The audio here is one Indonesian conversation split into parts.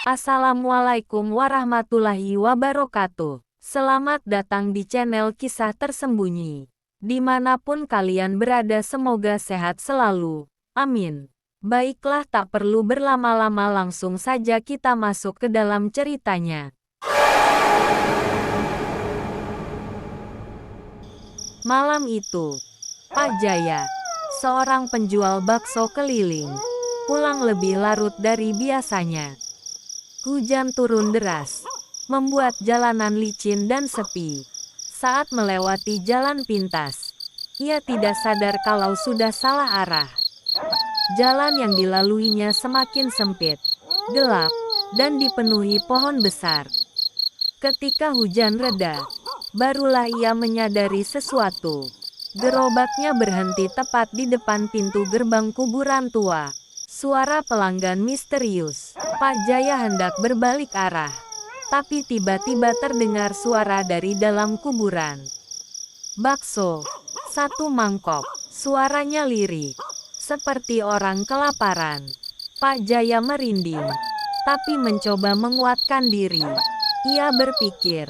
Assalamualaikum warahmatullahi wabarakatuh. Selamat datang di channel Kisah Tersembunyi. Dimanapun kalian berada, semoga sehat selalu. Amin. Baiklah, tak perlu berlama-lama, langsung saja kita masuk ke dalam ceritanya. Malam itu, Pak Jaya, seorang penjual bakso keliling, pulang lebih larut dari biasanya. Hujan turun deras, membuat jalanan licin dan sepi. Saat melewati jalan pintas, ia tidak sadar kalau sudah salah arah. Jalan yang dilaluinya semakin sempit, gelap, dan dipenuhi pohon besar. Ketika hujan reda, barulah ia menyadari sesuatu. Gerobaknya berhenti tepat di depan pintu gerbang kuburan tua. Suara pelanggan misterius. Pak Jaya hendak berbalik arah, tapi tiba-tiba terdengar suara dari dalam kuburan. Bakso, 1 mangkok. Suaranya lirik, seperti orang kelaparan. Pak Jaya merinding, tapi mencoba menguatkan diri. Ia berpikir,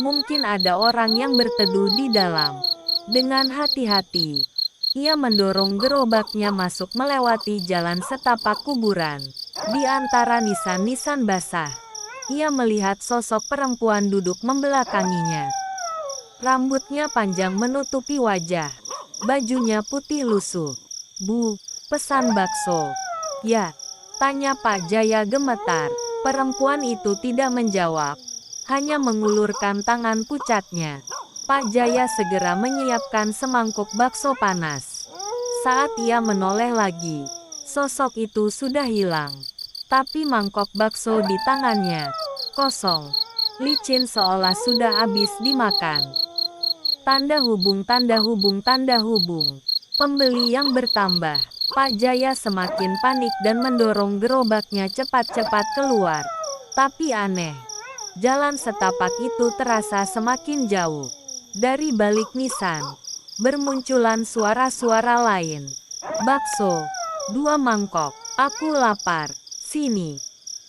mungkin ada orang yang berteduh di dalam. Dengan hati-hati, ia mendorong gerobaknya masuk melewati jalan setapak kuburan. Di antara nisan-nisan basah, ia melihat sosok perempuan duduk membelakanginya. Rambutnya panjang menutupi wajah. Bajunya putih lusuh. "Bu, pesan bakso." "Ya?" tanya Pak Jaya gemetar. Perempuan itu tidak menjawab, hanya mengulurkan tangan pucatnya. Pak Jaya segera menyiapkan semangkuk bakso panas. Saat ia menoleh lagi, sosok itu sudah hilang. Tapi mangkok bakso di tangannya kosong, licin seolah sudah habis dimakan. Tanda hubung, tanda hubung, tanda hubung. Pembeli yang bertambah. Pak Jaya semakin panik dan mendorong gerobaknya cepat-cepat keluar. Tapi aneh, jalan setapak itu terasa semakin jauh. Dari balik nisan, bermunculan suara-suara lain. "Bakso, 2 mangkok. Aku lapar. Sini,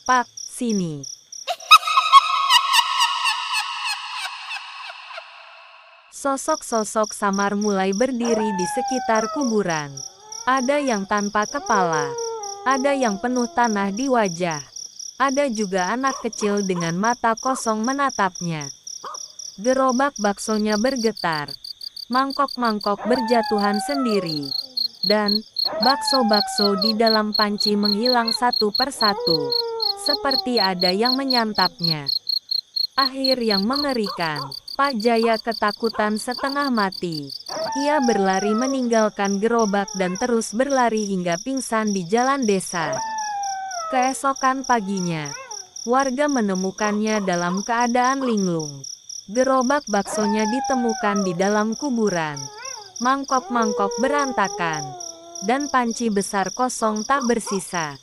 Pak, sini." Sosok-sosok samar mulai berdiri di sekitar kuburan. Ada yang tanpa kepala, ada yang penuh tanah di wajah, ada juga anak kecil dengan mata kosong menatapnya. Gerobak baksonya bergetar, mangkok-mangkok berjatuhan sendiri, dan bakso-bakso di dalam panci menghilang satu persatu, seperti ada yang menyantapnya. Akhir yang mengerikan, Pak Jaya ketakutan setengah mati. Ia berlari meninggalkan gerobak dan terus berlari hingga pingsan di jalan desa. Keesokan paginya, warga menemukannya dalam keadaan linglung. Gerobak baksonya ditemukan di dalam kuburan. Mangkok-mangkok berantakan, dan panci besar kosong tak bersisa.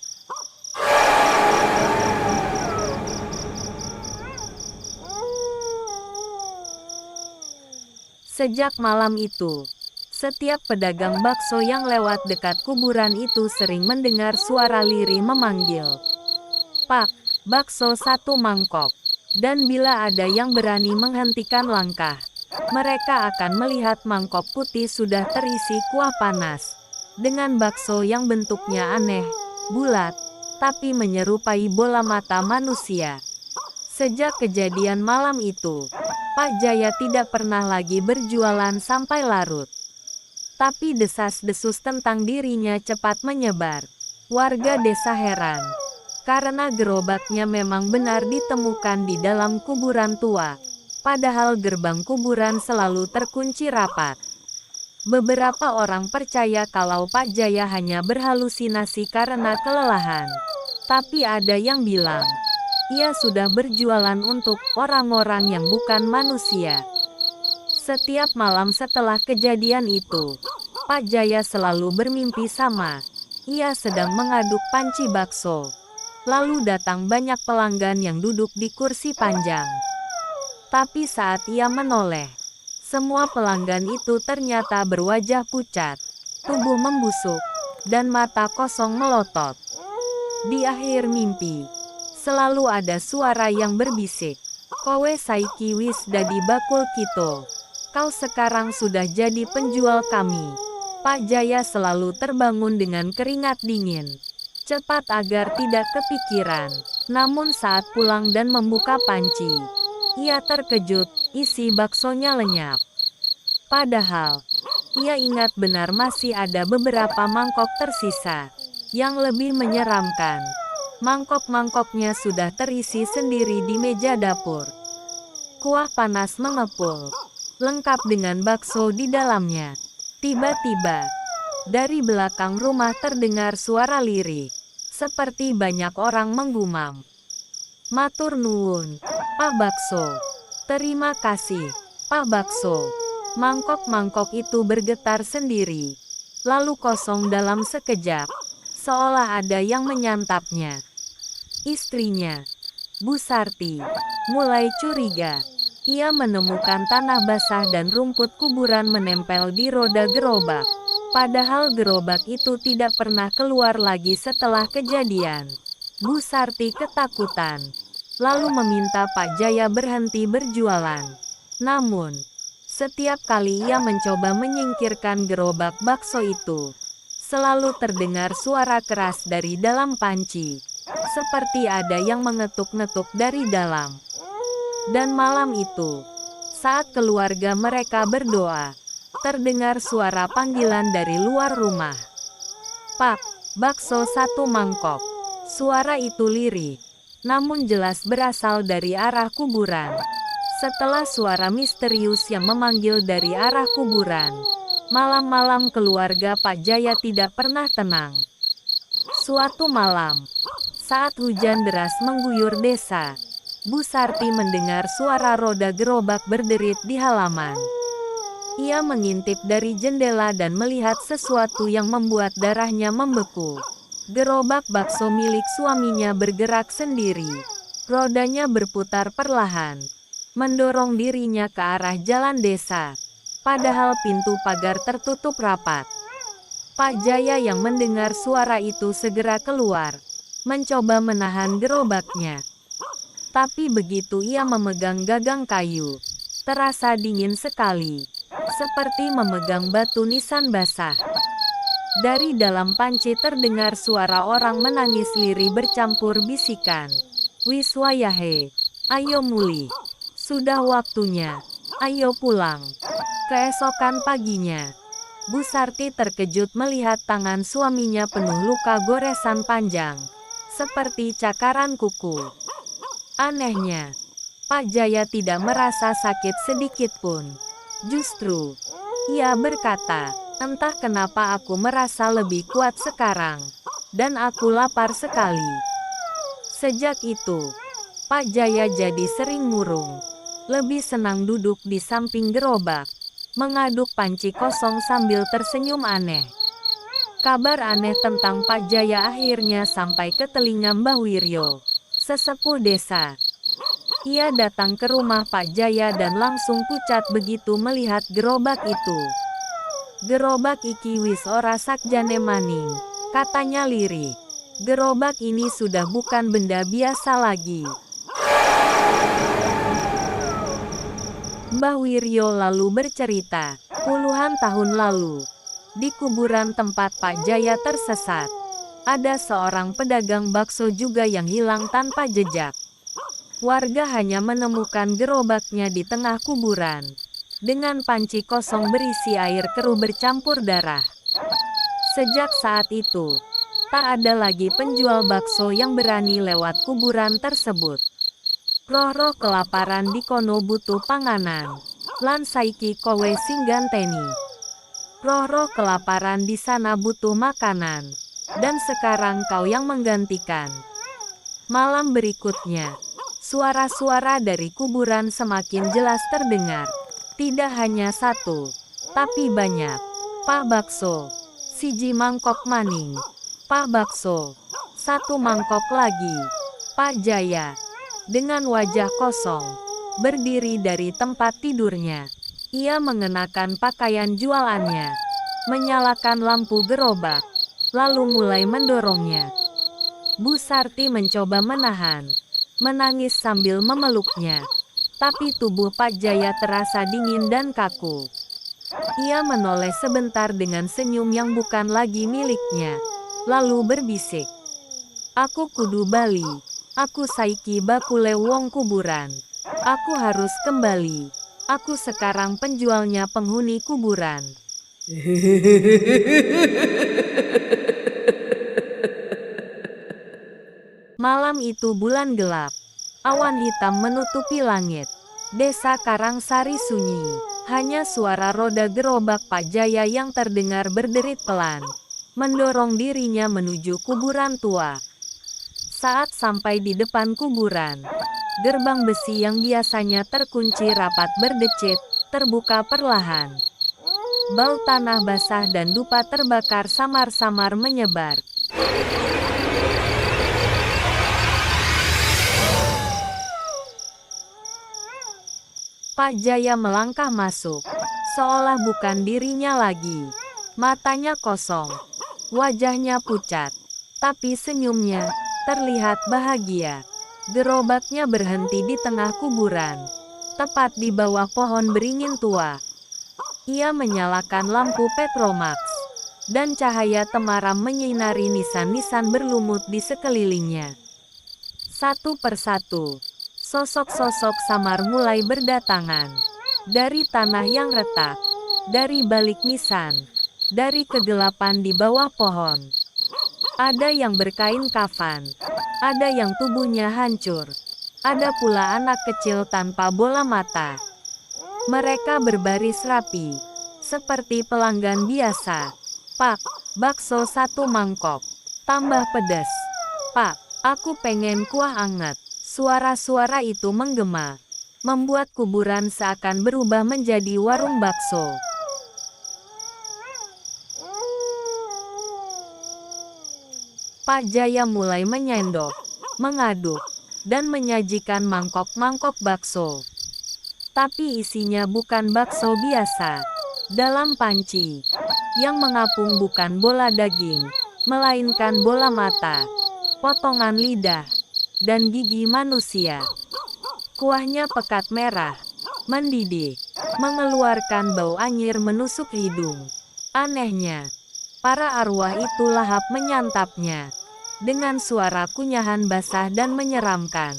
Sejak malam itu, setiap pedagang bakso yang lewat dekat kuburan itu sering mendengar suara lirih memanggil, "Pak, bakso 1 mangkok." Dan bila ada yang berani menghentikan langkah, mereka akan melihat mangkok putih sudah terisi kuah panas, dengan bakso yang bentuknya aneh, bulat, tapi menyerupai bola mata manusia. Sejak kejadian malam itu, Pak Jaya tidak pernah lagi berjualan sampai larut. Tapi desas-desus tentang dirinya cepat menyebar. Warga desa heran, karena gerobaknya memang benar ditemukan di dalam kuburan tua, padahal gerbang kuburan selalu terkunci rapat. Beberapa orang percaya kalau Pak Jaya hanya berhalusinasi karena kelelahan. Tapi ada yang bilang, ia sudah berjualan untuk orang-orang yang bukan manusia. Setiap malam setelah kejadian itu, Pak Jaya selalu bermimpi sama. Ia sedang mengaduk panci bakso. Lalu datang banyak pelanggan yang duduk di kursi panjang. Tapi saat ia menoleh, semua pelanggan itu ternyata berwajah pucat, tubuh membusuk, dan mata kosong melotot. Di akhir mimpi, Selalu ada suara yang berbisik. Kowe saiki wis dadi bakul kito. Kau sekarang sudah jadi penjual kami. Pak Jaya selalu terbangun dengan keringat dingin. Cepat agar tidak kepikiran. Namun saat pulang dan membuka panci, ia terkejut, isi baksonya lenyap. Padahal, ia ingat benar masih ada beberapa mangkok tersisa. Yang lebih menyeramkan, mangkok-mangkoknya sudah terisi sendiri di meja dapur. Kuah panas mengepul, lengkap dengan bakso di dalamnya. Tiba-tiba, dari belakang rumah terdengar suara lirih, seperti banyak orang menggumam. Matur nuwun, Pak Bakso. Terima kasih, Pak Bakso. Mangkok-mangkok itu bergetar sendiri, lalu kosong dalam sekejap, seolah ada yang menyantapnya. Istrinya, Bu Sarti, mulai curiga. Ia menemukan tanah basah dan rumput kuburan menempel di roda gerobak. Padahal gerobak itu tidak pernah keluar lagi setelah kejadian. Bu Sarti ketakutan, lalu meminta Pak Jaya berhenti berjualan. Namun, setiap kali ia mencoba menyingkirkan gerobak bakso itu, selalu terdengar suara keras dari dalam panci, seperti ada yang mengetuk-ngetuk dari dalam. Dan malam itu, saat keluarga mereka berdoa, terdengar suara panggilan dari luar rumah. "Pak, bakso 1 mangkok." Suara itu lirih, namun jelas berasal dari arah kuburan. Setelah suara misterius yang memanggil dari arah kuburan, malam-malam keluarga Pak Jaya tidak pernah tenang. Suatu malam, saat hujan deras mengguyur desa, Bu Sarti mendengar suara roda gerobak berderit di halaman. Ia mengintip dari jendela dan melihat sesuatu yang membuat darahnya membeku. Gerobak bakso milik suaminya bergerak sendiri. Rodanya berputar perlahan, mendorong dirinya ke arah jalan desa. Padahal pintu pagar tertutup rapat. Pak Jaya yang mendengar suara itu segera keluar, mencoba menahan gerobaknya. Tapi begitu ia memegang gagang kayu, terasa dingin sekali, seperti memegang batu nisan basah. Dari dalam panci terdengar suara orang menangis lirih bercampur bisikan. "Wiswayahe, ayo muli. Sudah waktunya, ayo pulang." Keesokan paginya, Bu Sarti terkejut melihat tangan suaminya penuh luka goresan panjang, seperti cakaran kuku. Anehnya, Pak Jaya tidak merasa sakit sedikit pun. Justru, ia berkata, "Entah kenapa aku merasa lebih kuat sekarang, dan aku lapar sekali." Sejak itu, Pak Jaya jadi sering murung. Lebih senang duduk di samping gerobak, mengaduk panci kosong sambil tersenyum aneh. Kabar aneh tentang Pak Jaya akhirnya sampai ke telinga Mbah Wiryo, sesepuh desa. Ia datang ke rumah Pak Jaya dan langsung pucat begitu melihat gerobak itu. "Gerobak iki wis ora sakjane maning," katanya lirih. "Gerobak ini sudah bukan benda biasa lagi." Mbah Wiryo lalu bercerita, puluhan tahun lalu, di kuburan tempat Pak Jaya tersesat, ada seorang pedagang bakso juga yang hilang tanpa jejak. Warga hanya menemukan gerobaknya di tengah kuburan, dengan panci kosong berisi air keruh bercampur darah. Sejak saat itu, tak ada lagi penjual bakso yang berani lewat kuburan tersebut. Roh-roh kelaparan di kono butuh panganan, lan saiki kowe sing ganteni. Roh-roh kelaparan di sana butuh makanan, dan sekarang kau yang menggantikan. Malam berikutnya, suara-suara dari kuburan semakin jelas terdengar. Tidak hanya satu, tapi banyak. "Pak Bakso, siji mangkok maning. Pak Bakso, 1 mangkok lagi." Pak Jaya, dengan wajah kosong, berdiri dari tempat tidurnya. Ia mengenakan pakaian jualannya, menyalakan lampu gerobak, lalu mulai mendorongnya. Bu Sarti mencoba menahan, menangis sambil memeluknya. Tapi tubuh Pak Jaya terasa dingin dan kaku. Ia menoleh sebentar dengan senyum yang bukan lagi miliknya. Lalu berbisik. Aku kudu bali. Aku saiki bakule wong kuburan. Aku harus kembali. Aku sekarang penjualnya penghuni kuburan. Malam itu bulan gelap. Awan hitam menutupi langit. Desa Karangsari sunyi. Hanya suara roda gerobak Pak Jaya yang terdengar berderit pelan, mendorong dirinya menuju kuburan tua. Saat sampai di depan kuburan, gerbang besi yang biasanya terkunci rapat berdecit, terbuka perlahan. Bau tanah basah dan dupa terbakar samar-samar menyebar. Pak Jaya melangkah masuk, seolah bukan dirinya lagi. Matanya kosong, wajahnya pucat, tapi senyumnya terlihat bahagia. Gerobaknya berhenti di tengah kuburan, tepat di bawah pohon beringin tua. Ia menyalakan lampu petromax, dan cahaya temaram menyinari nisan-nisan berlumut di sekelilingnya. Satu persatu, sosok-sosok samar mulai berdatangan. Dari tanah yang retak, dari balik nisan, dari kegelapan di bawah pohon. Ada yang berkain kafan, ada yang tubuhnya hancur. Ada pula anak kecil tanpa bola mata. Mereka berbaris rapi, seperti pelanggan biasa. Pak, bakso 1 mangkok, tambah pedas. Pak, aku pengen kuah anget. Suara-suara itu menggema, membuat kuburan seakan berubah menjadi warung bakso. Pak Jaya mulai menyendok, mengaduk, dan menyajikan mangkok-mangkok bakso. Tapi isinya bukan bakso biasa. Dalam panci, yang mengapung bukan bola daging, melainkan bola mata, potongan lidah, dan gigi manusia. Kuahnya pekat merah, mendidih, mengeluarkan bau anyir menusuk hidung. Anehnya, para arwah itu lahap menyantapnya, dengan suara kunyahan basah dan menyeramkan.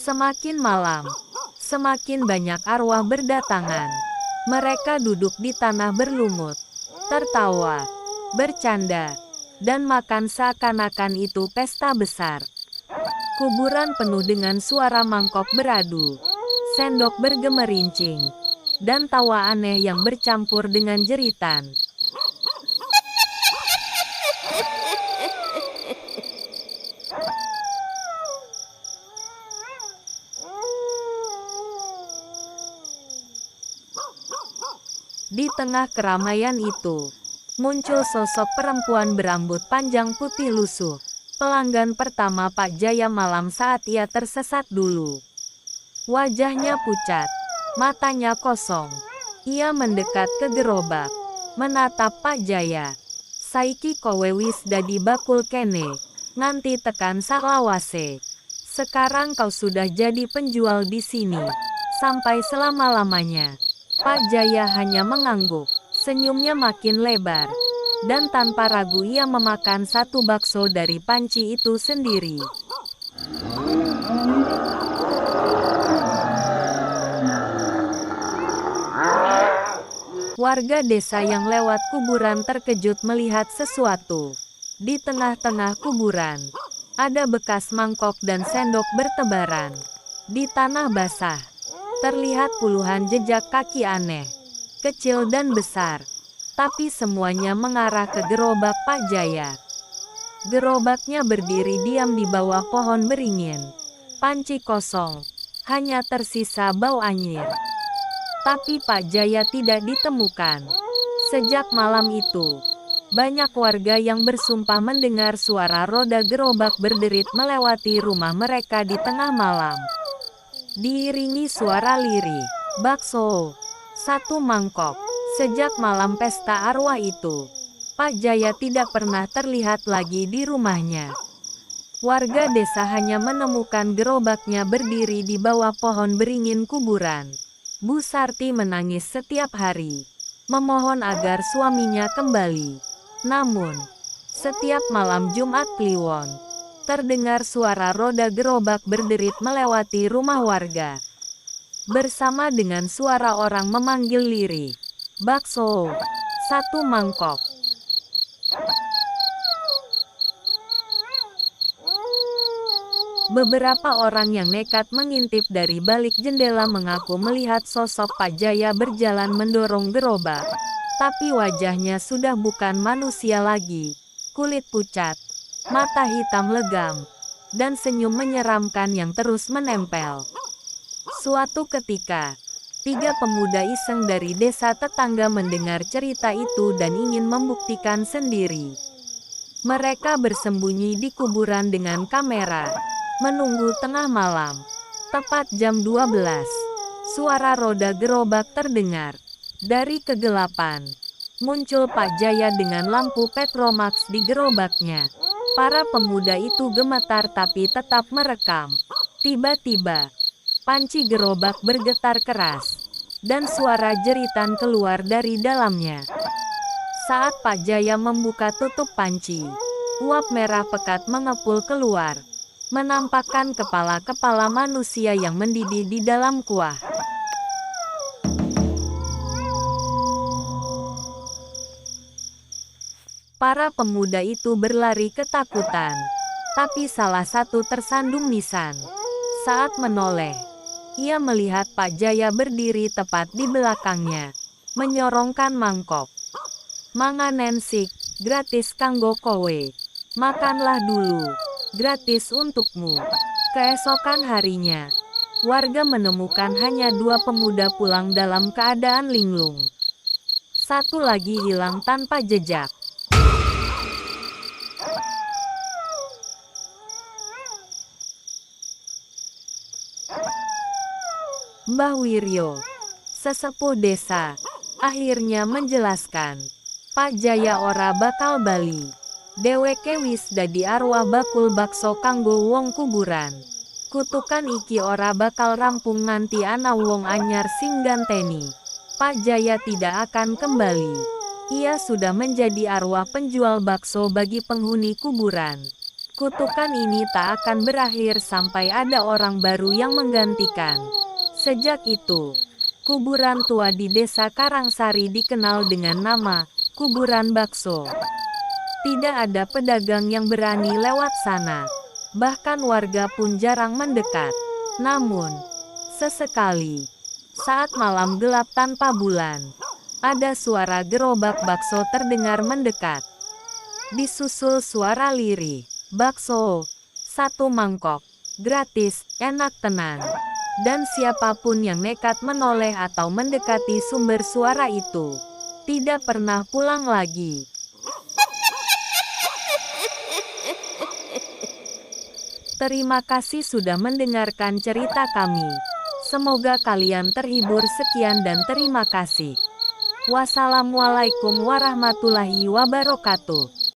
Semakin malam, semakin banyak arwah berdatangan. Mereka duduk di tanah berlumut, tertawa, bercanda, dan makan seakan-akan itu pesta besar. Kuburan penuh dengan suara mangkok beradu, sendok bergemerincing, dan tawa aneh yang bercampur dengan jeritan. Di tengah keramaian itu, muncul sosok perempuan berambut panjang putih lusuh. Pelanggan pertama Pak Jaya malam saat ia tersesat dulu. Wajahnya pucat, matanya kosong. Ia mendekat ke gerobak, menatap Pak Jaya. Saiki kowe wis dadi bakul kene, nganti tekan salawase. Sekarang kau sudah jadi penjual di sini, sampai selama-lamanya. Pak Jaya hanya mengangguk, senyumnya makin lebar. Dan tanpa ragu ia memakan 1 bakso dari panci itu sendiri. Warga desa yang lewat kuburan terkejut melihat sesuatu. Di tengah-tengah kuburan, ada bekas mangkok dan sendok bertebaran. Di tanah basah, terlihat puluhan jejak kaki aneh, kecil dan besar. Tapi semuanya mengarah ke gerobak Pak Jaya. Gerobaknya berdiri diam di bawah pohon beringin. Panci kosong, hanya tersisa bau anyir. Tapi Pak Jaya tidak ditemukan. Sejak malam itu, banyak warga yang bersumpah mendengar suara roda gerobak berderit melewati rumah mereka di tengah malam. Diiringi suara lirih, bakso, 1 mangkok. Sejak malam pesta arwah itu, Pak Jaya tidak pernah terlihat lagi di rumahnya. Warga desa hanya menemukan gerobaknya berdiri di bawah pohon beringin kuburan. Bu Sarti menangis setiap hari, memohon agar suaminya kembali. Namun, setiap malam Jumat Kliwon, terdengar suara roda gerobak berderit melewati rumah warga. Bersama dengan suara orang memanggil lirih, "Bakso, 1 mangkok." Beberapa orang yang nekat mengintip dari balik jendela mengaku melihat sosok Pak Jaya berjalan mendorong gerobak. Tapi wajahnya sudah bukan manusia lagi. Kulit pucat, mata hitam legam, dan senyum menyeramkan yang terus menempel. Suatu ketika, 3 pemuda iseng dari desa tetangga mendengar cerita itu dan ingin membuktikan sendiri. Mereka bersembunyi di kuburan dengan kamera, menunggu tengah malam. Tepat jam 12, suara roda gerobak terdengar. Dari kegelapan, muncul Pak Jaya dengan lampu Petromax di gerobaknya. Para pemuda itu gemetar tapi tetap merekam. Tiba-tiba, panci gerobak bergetar keras, dan suara jeritan keluar dari dalamnya. Saat Pak Jaya membuka tutup panci, uap merah pekat mengepul keluar, menampakkan kepala-kepala manusia yang mendidih di dalam kuah. Para pemuda itu berlari ketakutan, tapi salah satu tersandung nisan. Saat menoleh, ia melihat Pak Jaya berdiri tepat di belakangnya, menyorongkan mangkok. "Manganen sik, gratis kanggo kowe. Makanlah dulu, gratis untukmu." Keesokan harinya, warga menemukan hanya 2 pemuda pulang dalam keadaan linglung. Satu lagi hilang tanpa jejak. Mbah Wiryo, sesepuh desa, akhirnya menjelaskan, "Pak Jaya ora bakal bali. Dheweke wis dadi arwah bakul bakso kanggo wong kuburan. Kutukan iki ora bakal rampung nganti ana wong anyar sing ganteni. Pak Jaya tidak akan kembali. Ia sudah menjadi arwah penjual bakso bagi penghuni kuburan. Kutukan ini tak akan berakhir sampai ada orang baru yang menggantikan." Sejak itu, kuburan tua di desa Karangsari dikenal dengan nama Kuburan Bakso. Tidak ada pedagang yang berani lewat sana. Bahkan warga pun jarang mendekat. Namun, sesekali, saat malam gelap tanpa bulan, ada suara gerobak bakso terdengar mendekat. Disusul suara lirih, "Bakso, 1 mangkok, gratis, enak tenan." Dan siapapun yang nekat menoleh atau mendekati sumber suara itu, tidak pernah pulang lagi. Terima kasih sudah mendengarkan cerita kami. Semoga kalian terhibur. Sekian dan terima kasih. Wassalamualaikum warahmatullahi wabarakatuh.